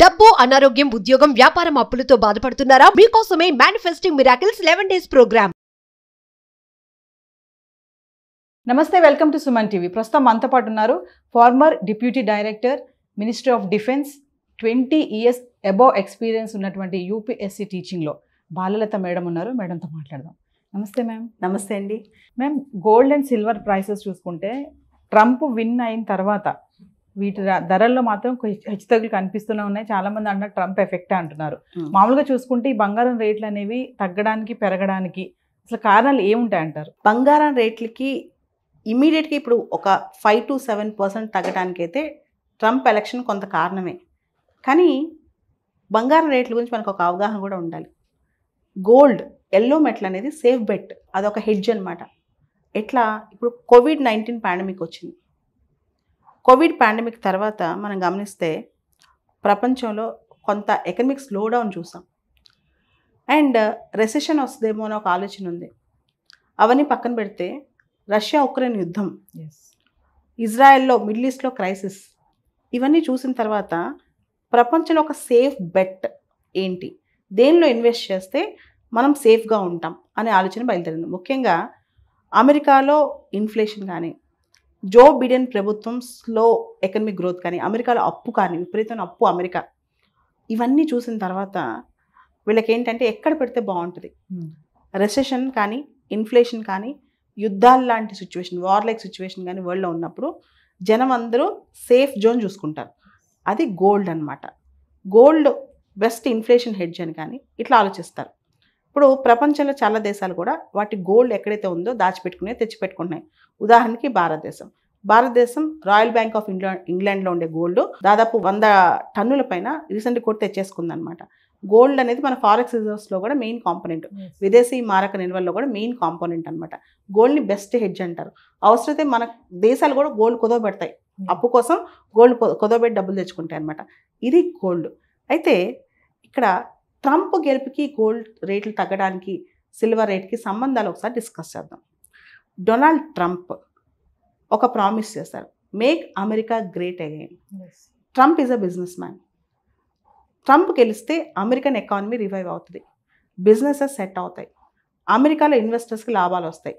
డబ్బు, అనారోగ్యం, ఉద్యోగం, వ్యాపారం అప్పులతో బాధపడుతున్నారా? మీకోసమే మేనిఫెస్టింగ్ మిరాకిల్స్ 11 days ప్రోగ్రామ్. నమస్తే, వెల్కమ్ టు సుమన్ టీవీ. ప్రస్తుతం మనతో పాటు ఉన్నారు former deputy director, ministry of defence, 20 years above experience ఉన్నటువంటి యూపీఎస్సీ టీచింగ్లో బాలలత మేడం ఉన్నారు. మేడంతో మాట్లాడదాం. నమస్తే మ్యామ్. నమస్తే అండి. Ma'am, gold and silver prices చూసుకుంటే ట్రంప్ విన్ అయిన తర్వాత వీటి ధరల్లో మాత్రం హెచ్చుతగ్గులు కనిపిస్తూనే ఉన్నాయి. చాలామంది అన్నారు ట్రంప్ ఎఫెక్టే అంటున్నారు. మామూలుగా చూసుకుంటే ఈ బంగారం రేట్లు అనేవి తగ్గడానికి పెరగడానికి అసలు కారణాలు ఏముంటాయి అంటారు? బంగారం రేట్లకి ఇమీడియట్గా ఇప్పుడు ఒక 5 to 7% తగ్గడానికి అయితే ట్రంప్ ఎలక్షన్ కొంత కారణమే. కానీ బంగారం రేట్ల గురించి మనకు ఒక అవగాహన కూడా ఉండాలి. గోల్డ్, ఎల్లో మెటల్ అనేది సేఫ్ బెట్, అదొక హెడ్జ్ అనమాట. ఎట్లా, ఇప్పుడు COVID-19 పాండమిక్ వచ్చింది. కోవిడ్ పాండమిక్ తర్వాత మనం గమనిస్తే ప్రపంచంలో కొంత ఎకనామిక్ స్లో డౌన్ చూసాం. అండ్ రెసెషన్ వస్తుందేమో అని ఒక ఆలోచన ఉంది. అవన్నీ పక్కన పెడితే రష్యా ఉక్రెయిన్ యుద్ధం, ఇజ్రాయెల్లో, మిడిల్ ఈస్ట్లో క్రైసిస్, ఇవన్నీ చూసిన తర్వాత ప్రపంచంలో ఒక సేఫ్ బెట్ ఏంటి, దేనిలో ఇన్వెస్ట్ చేస్తే మనం సేఫ్గా ఉంటాం అనే ఆలోచన బయలుదేరింది. ముఖ్యంగా అమెరికాలో ఇన్ఫ్లేషన్ కానీ, జో బిడెన్ ప్రభుత్వం స్లో ఎకనమిక్ గ్రోత్ కానీ, అమెరికాలో అప్పు కానీ, విపరీతమైన అప్పు అమెరికా, ఇవన్నీ చూసిన తర్వాత వీళ్ళకి ఏంటంటే ఎక్కడ పెడితే బాగుంటుంది, రెసెషన్ కానీ, ఇన్ఫ్లేషన్ కానీ, యుద్ధాలు లాంటి సిచ్యువేషన్, వార్ లైక్ సిచ్యువేషన్ కానీ వరల్డ్లో ఉన్నప్పుడు జనం అందరూ సేఫ్ జోన్ చూసుకుంటారు. అది గోల్డ్ అనమాట. గోల్డ్ బెస్ట్ ఇన్ఫ్లేషన్ హెడ్జ్ అని కానీ ఇట్లా ఆలోచిస్తారు. ఇప్పుడు ప్రపంచంలో చాలా దేశాలు కూడా వాటి గోల్డ్ ఎక్కడైతే ఉందో దాచిపెట్టుకునే తెచ్చిపెట్టుకుంటున్నాయి. ఉదాహరణకి భారతదేశం రాయల్ బ్యాంక్ ఆఫ్ ఇంగ్లాండ్లో ఉండే గోల్డ్ దాదాపు 100 టన్నుల పైన రీసెంట్గా కూడా తెచ్చేసుకుందనమాట. గోల్డ్ అనేది మన ఫారెక్స్ రిజర్వ్స్లో కూడా మెయిన్ కాంపోనెంట్, విదేశీ మారక నిల్వల్లో కూడా మెయిన్ కాంపోనెంట్ అనమాట. గోల్డ్ని బెస్ట్ హెడ్జ్ అంటారు. అవసరమైతే మన దేశాలు కూడా గోల్డ్ కుదవబెడతాయి, అప్పు కోసం గోల్డ్ కుదవబెట్టి డబ్బులు తెచ్చుకుంటాయి అనమాట. ఇది గోల్డ్. అయితే ఇక్కడ ట్రంప్ గెలుపుకి గోల్డ్ రేట్లు తగ్గడానికి, సిల్వర్ రేట్కి సంబంధాలు ఒకసారి డిస్కస్ చేద్దాం. డొనాల్డ్ ట్రంప్ ఒక ప్రామిస్ చేశారు, make America great again. Trump is a business man. Trump గెలిస్తే అమెరికన్ ఎకానమీ రివైవ్ అవుతుంది, బిజినెసెస్ సెట్ అవుతాయి, అమెరికాలో ఇన్వెస్టర్స్కి లాభాలు వస్తాయి.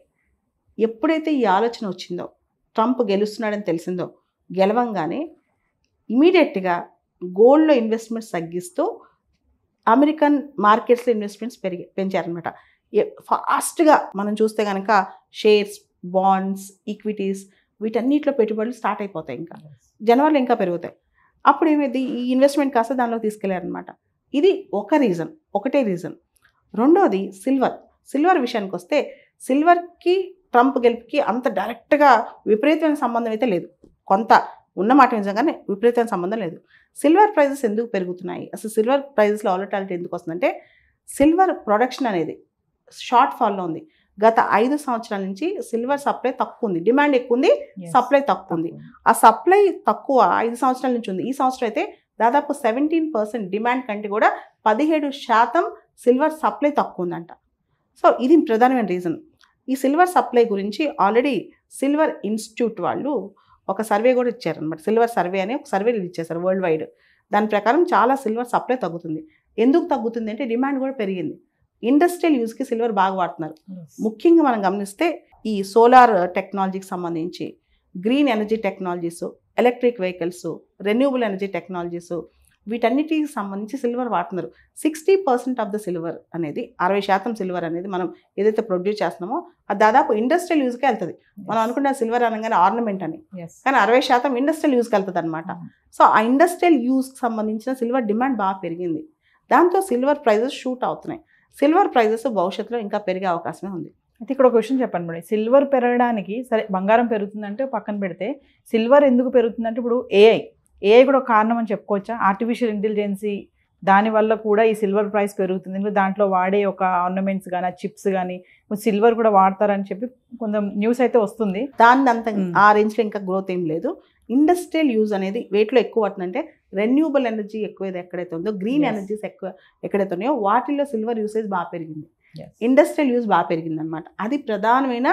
ఎప్పుడైతే ఈ ఆలోచన వచ్చిందో, ట్రంప్ గెలుస్తున్నాడని తెలిసిందో, గెలవంగానే ఇమీడియట్గా గోల్డ్లో ఇన్వెస్ట్మెంట్స్ తగ్గిస్తూ అమెరికన్ మార్కెట్స్లో ఇన్వెస్ట్మెంట్స్ పెంచారనమాట. ఫాస్ట్గా మనం చూస్తే కనుక షేర్స్, బాండ్స్, ఈక్విటీస్, వీటన్నిటిలో పెట్టుబడులు స్టార్ట్ అయిపోతాయి. ఇంకా జనవరిలో ఇంకా పెరుగుతాయి. అప్పుడు ఏమైంది, ఈ ఇన్వెస్ట్మెంట్ కాస్త దానిలో తీసుకెళ్లారనమాట. ఇది ఒకటే రీజన్. రెండోది సిల్వర్ విషయానికి వస్తే, సిల్వర్కి ట్రంప్ గెలుపుకి అంత డైరెక్ట్గా విపరీతమైన సంబంధం అయితే లేదు. కొంత ఉన్నమాట నిజంగానే, విపరీతమైన సంబంధం లేదు. సిల్వర్ ప్రైజెస్ ఎందుకు పెరుగుతున్నాయి, అసలు సిల్వర్ ప్రైజెస్లో వాలటాలిటీ ఎందుకు వస్తుందంటే, సిల్వర్ ప్రొడక్షన్ అనేది షార్ట్ ఫాల్లో ఉంది. గత 5 సంవత్సరాల నుంచి సిల్వర్ సప్లై తక్కువ ఉంది, డిమాండ్ ఎక్కువ ఉంది, సప్లై తక్కువ ఉంది. ఆ సప్లై తక్కువ 5 సంవత్సరాల నుంచి ఉంది. ఈ సంవత్సరం అయితే దాదాపు 17% డిమాండ్ కంటే కూడా 17% సిల్వర్ సప్లై తక్కువ ఉందంట. సో ఇది ప్రధానమైన రీజన్. ఈ సిల్వర్ సప్లై గురించి ఆల్రెడీ సిల్వర్ ఇన్స్టిట్యూట్ వాళ్ళు ఒక సర్వే కూడా ఇచ్చారనమాట. సిల్వర్ సర్వే అని ఒక సర్వే రిలీజ్ చేశారు వరల్డ్ వైడ్. దాని ప్రకారం చాలా సిల్వర్ సప్లై తగ్గుతుంది. ఎందుకు తగ్గుతుంది అంటే, డిమాండ్ కూడా పెరిగింది. ఇండస్ట్రియల్ యూజ్కి సిల్వర్ బాగా వాడుతున్నారు. ముఖ్యంగా మనం గమనిస్తే ఈ సోలార్ టెక్నాలజీకి సంబంధించి, green energy technologies, electric vehicles, renewable energy technologies, వీటన్నిటికి సంబంధించి సిల్వర్ వాడుతున్నారు. 60% ఆఫ్ ద సిల్వర్ అనేది, 60% సిల్వర్ అనేది మనం ఏదైతే ప్రొడ్యూస్ చేస్తున్నామో అది దాదాపు ఇండస్ట్రియల్ యూజ్కే వెళ్తుంది. మనం అనుకుంటే సిల్వర్ అనగానే ఆర్నమెంట్ అని, కానీ 60% ఇండస్ట్రియల్ యూజ్కి వెళ్తుంది అనమాట. సో ఆ ఇండస్ట్రియల్ యూజ్కి సంబంధించిన సిల్వర్ డిమాండ్ బాగా పెరిగింది. దాంతో సిల్వర్ ప్రైజెస్ షూట్ అవుతున్నాయి. సిల్వర్ ప్రైజెస్ భవిష్యత్తులో ఇంకా పెరిగే అవకాశమే ఉంది. అయితే ఇక్కడ ఒక విషయం చెప్పండి మేడం, సిల్వర్ పెరగడానికి, సరే బంగారం పెరుగుతుందంటే పక్కన పెడితే, సిల్వర్ ఎందుకు పెరుగుతుందంటే, ఇప్పుడు ఏఐ కూడా ఒక కారణం అని చెప్పుకోవచ్చా? ఆర్టిఫిషియల్ ఇంటెలిజెన్సీ, దానివల్ల కూడా ఈ సిల్వర్ ప్రైస్ పెరుగుతుంది. ఎందుకంటే దాంట్లో వాడే ఒక ఆర్నమెంట్స్ కానీ, చిప్స్ కానీ సిల్వర్ కూడా వాడతారని చెప్పి కొంచెం న్యూస్ అయితే వస్తుంది. దాని అంత ఆ రేంజ్లో ఇంకా గ్రోత్ ఏం లేదు. ఇండస్ట్రియల్ యూజ్ అనేది వేటిలో ఎక్కువ అవుతుందంటే, రెన్యూబుల్ ఎనర్జీ ఎక్కువ ఎక్కడైతే ఉందో, గ్రీన్ ఎనర్జీస్ ఎక్కువ ఎక్కడైతే ఉన్నాయో వాటిల్లో సిల్వర్ యూసేజ్ బాగా పెరిగింది. ఇండస్ట్రియల్ యూజ్ బాగా పెరిగింది అనమాట. అది ప్రధానమైన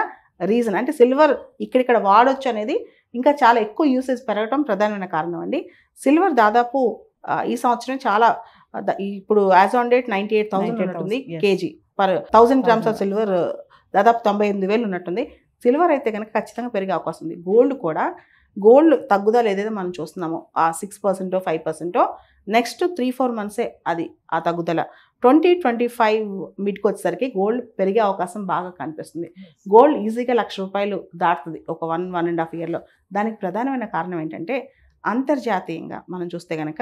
రీజన్. అంటే సిల్వర్ ఇక్కడిక్కడ వాడొచ్చు అనేది ఇంకా చాలా ఎక్కువ యూసేజ్ పెరగడం ప్రధానమైన కారణం అండి. సిల్వర్ దాదాపు ఈ సంవత్సరం చాలా ఇప్పుడు యాజ్ ఆన్ డేట్ 98,000 ఉన్నట్టుంది KG per 1000 grams of silver, దాదాపు 98,000 ఉన్నట్టుంది. సిల్వర్ అయితే కనుక ఖచ్చితంగా పెరిగే అవకాశం ఉంది. గోల్డ్ కూడా, గోల్డ్ తగ్గుదల ఏదైతే మనం చూస్తున్నామో ఆ 6% 5% నెక్స్ట్ 3-4 మంత్సే అది ఆ తగ్గుదల. 2025 మిడ్కి వచ్చేసరికి గోల్డ్ పెరిగే అవకాశం బాగా కనిపిస్తుంది. గోల్డ్ ఈజీగా ₹1,00,000 దాటుతుంది ఒక 1.5 ఇయర్లో. దానికి ప్రధానమైన కారణం ఏంటంటే అంతర్జాతీయంగా మనం చూస్తే కనుక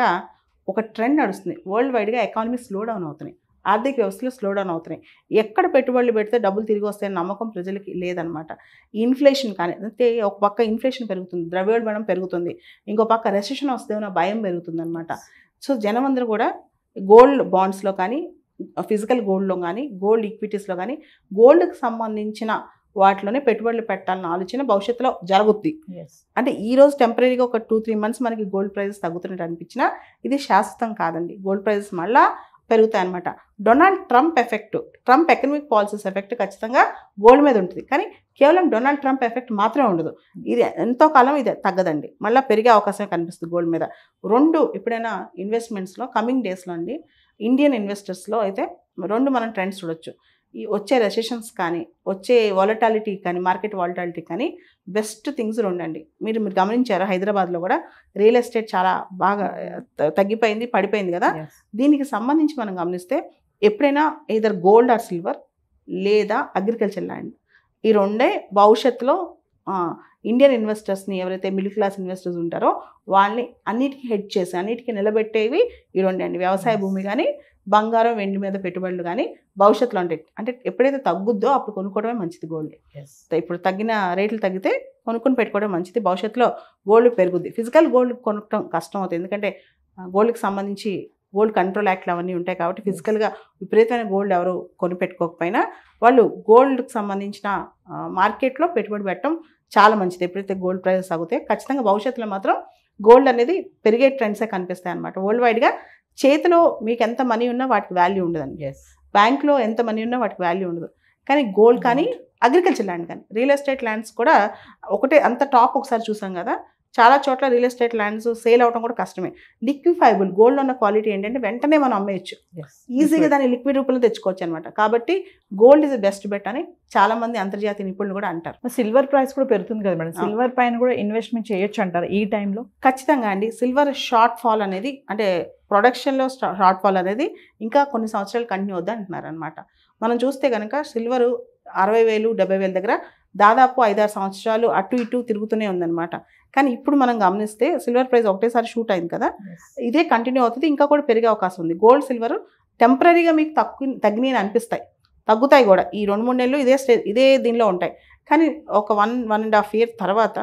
ఒక ట్రెండ్ నడుస్తుంది. వరల్డ్ వైడ్గా ఎకానమీ స్లో డౌన్ అవుతున్నాయి, ఆర్థిక వ్యవస్థలు స్లో డౌన్ అవుతున్నాయి. ఎక్కడ పెట్టుబడులు పెడితే డబ్బులు తిరిగి వస్తాయని నమ్మకం ప్రజలకి లేదనమాట. ఇన్ఫ్లేషన్ కానీ అంటే ఒక పక్క ఇన్ఫ్లేషన్ పెరుగుతుంది, ద్రవ్యోల్బణం పెరుగుతుంది, ఇంకో పక్క రెసెషన్ వస్తేమో భయం పెరుగుతుంది అనమాట. సో జనం అందరూ కూడా గోల్డ్ బాండ్స్లో కానీ, ఫిజికల్ గోల్డ్లో కానీ, గోల్డ్ ఈక్విటీస్లో కానీ, గోల్డ్కి సంబంధించిన వాటిలోనే పెట్టుబడులు పెట్టాలన్న ఆలోచన భవిష్యత్తులో జరుగుద్ది. అంటే ఈరోజు టెంపరీగా ఒక 2-3 మంత్స్ మనకి గోల్డ్ ప్రైజెస్ తగ్గుతున్నట్టు అనిపించినా ఇది శాశ్వతం కాదండి. గోల్డ్ ప్రైజెస్ మళ్ళా పెరుగుతాయి అనమాట. Donald Trump effect, Trump economic policies effect ఖచ్చితంగా గోల్డ్ మీద ఉంటుంది. కానీ కేవలం డొనాల్డ్ ట్రంప్ ఎఫెక్ట్ మాత్రమే ఉండదు. ఇది ఎంతో కాలం ఇది తగ్గదండి, మళ్ళీ పెరిగే అవకాశం కనిపిస్తుంది గోల్డ్ మీద. రెండు ఎప్పుడైనా ఇన్వెస్ట్మెంట్స్లో కమింగ్ డేస్లో అండి, ఇండియన్ ఇన్వెస్టర్స్లో అయితే రెండు మనం ట్రెండ్స్ చూడొచ్చు. ఈ వచ్చే రెసెషన్స్ కానీ, వచ్చే వాలటాలిటీ కానీ, మార్కెట్ వాలటాలిటీ కానీ బెస్ట్ థింగ్స్ రెండండి. మీరు గమనించారు, హైదరాబాద్లో కూడా రియల్ ఎస్టేట్ చాలా బాగా తగ్గిపోయింది, పడిపోయింది కదా. దీనికి సంబంధించి మనం గమనిస్తే ఎప్పుడైనా either గోల్డ్ ఆర్ సిల్వర్ లేదా అగ్రికల్చర్ ల్యాండ్, ఈ రెండే భవిష్యత్తులో ఇండియన్ ఇన్వెస్టర్స్ని, ఎవరైతే మిడిల్ క్లాస్ ఇన్వెస్టర్స్ ఉంటారో వాళ్ళని అన్నిటికీ హెడ్ చేసి అన్నిటికీ నిలబెట్టేవి ఈ రెండే అండి. వ్యవసాయ భూమి కానీ, బంగారం వెండి మీద పెట్టుబడులు కానీ భవిష్యత్తులో ఉంటాయి. అంటే ఎప్పుడైతే తగ్గుద్దో అప్పుడు కొనుక్కోవడమే మంచిది గోల్డ్. ఇప్పుడు తగ్గిన రేట్లు తగ్గితే కొనుక్కొని పెట్టుకోవడం మంచిది. భవిష్యత్తులో గోల్డ్ పెరుగుద్ది. ఫిజికల్ గోల్డ్ కొనుక్కడం కష్టం అవుతుంది, ఎందుకంటే గోల్డ్కి సంబంధించి గోల్డ్ కంట్రోల్ యాక్ట్లు అవన్నీ ఉంటాయి కాబట్టి ఫిజికల్గా విపరీతమైన గోల్డ్ ఎవరు కొనిపెట్టుకోకపోయినా వాళ్ళు గోల్డ్కి సంబంధించిన మార్కెట్లో పెట్టుబడి పెట్టడం చాలా మంచిది. ఎప్పుడైతే గోల్డ్ ప్రైజెస్ తగ్గుతాయి ఖచ్చితంగా భవిష్యత్తులో మాత్రం గోల్డ్ అనేది పెరిగే ట్రెండ్సే కనిపిస్తాయి అనమాట. వరల్డ్ వైడ్గా చేతిలో మీకు ఎంత మనీ ఉన్నా వాటికి వాల్యూ ఉండదండి. బ్యాంక్లో ఎంత మనీ ఉన్నా వాటికి వాల్యూ ఉండదు. కానీ గోల్డ్ కానీ, అగ్రికల్చర్ ల్యాండ్ కానీ, రియల్ ఎస్టేట్ ల్యాండ్స్ కూడా ఒకటే అంత టాప్ ఒకసారి చూసాం కదా. చాలా చోట్ల రియల్ ఎస్టేట్ ల్యాండ్స్ సేల్ అవడం కూడా కష్టమే. లిక్విఫైబుల్ గోల్డ్లో ఉన్న క్వాలిటీ ఏంటంటే వెంటనే మనం అమ్మేయచ్చు, ఈజీగా దాన్ని లిక్విడ్ రూపంలో తెచ్చుకోవచ్చు అనమాట. కాబట్టి గోల్డ్ ఈజ్ బెస్ట్ బెట్ అని చాలా మంది అంతర్జాతీయ నిపుణులు కూడా అంటారు. సిల్వర్ ప్రైస్ కూడా పెరుగుతుంది కదా మేడం, సిల్వర్ పైన కూడా ఇన్వెస్ట్మెంట్ చేయొచ్చు అంటారు ఈ టైంలో? ఖచ్చితంగా అండి. సిల్వర్ షార్ట్ ఫాల్ అనేది, అంటే ప్రొడక్షన్లో షార్ట్ ఫాల్ అనేది ఇంకా కొన్ని సంవత్సరాలు కంటిన్యూ అవుద్ది అంటున్నారు అనమాట. మనం చూస్తే కనుక సిల్వరు 60,000 70,000 దగ్గర దాదాపు 5-6 సంవత్సరాలు అటు ఇటు తిరుగుతూనే ఉందన్నమాట. కానీ ఇప్పుడు మనం గమనిస్తే సిల్వర్ ప్రైస్ ఒకటేసారి షూట్ అయింది కదా, ఇదే కంటిన్యూ అవుతుంది, ఇంకా కూడా పెరిగే అవకాశం ఉంది. గోల్డ్ సిల్వర్ టెంపరీగా మీకు తగ్గినాయి అనిపిస్తాయి, తగ్గుతాయి కూడా. ఈ 2-3 నెలలు ఇదే దీనిలో ఉంటాయి. కానీ ఒక 1-1.5 ఇయర్ తర్వాత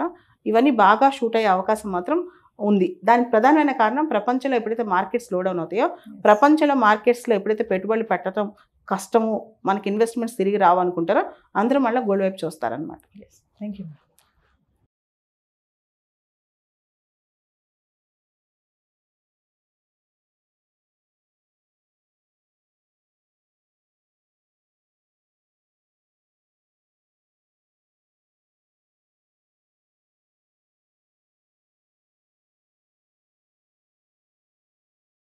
ఇవన్నీ బాగా షూట్ అయ్యే అవకాశం మాత్రం ఉంది. దానికి ప్రధానమైన కారణం ప్రపంచంలో ఎప్పుడైతే మార్కెట్స్ స్లో డౌన్ అవుతాయో, ప్రపంచంలో మార్కెట్స్లో ఎప్పుడైతే పెట్టుబడులు పెట్టడం కష్టము, మనకి ఇన్వెస్ట్మెంట్స్ తిరిగి రావనుకుంటారో అందరూ మళ్ళీ గోల్డ్ వైపు చూస్తారనమాట. Thank you.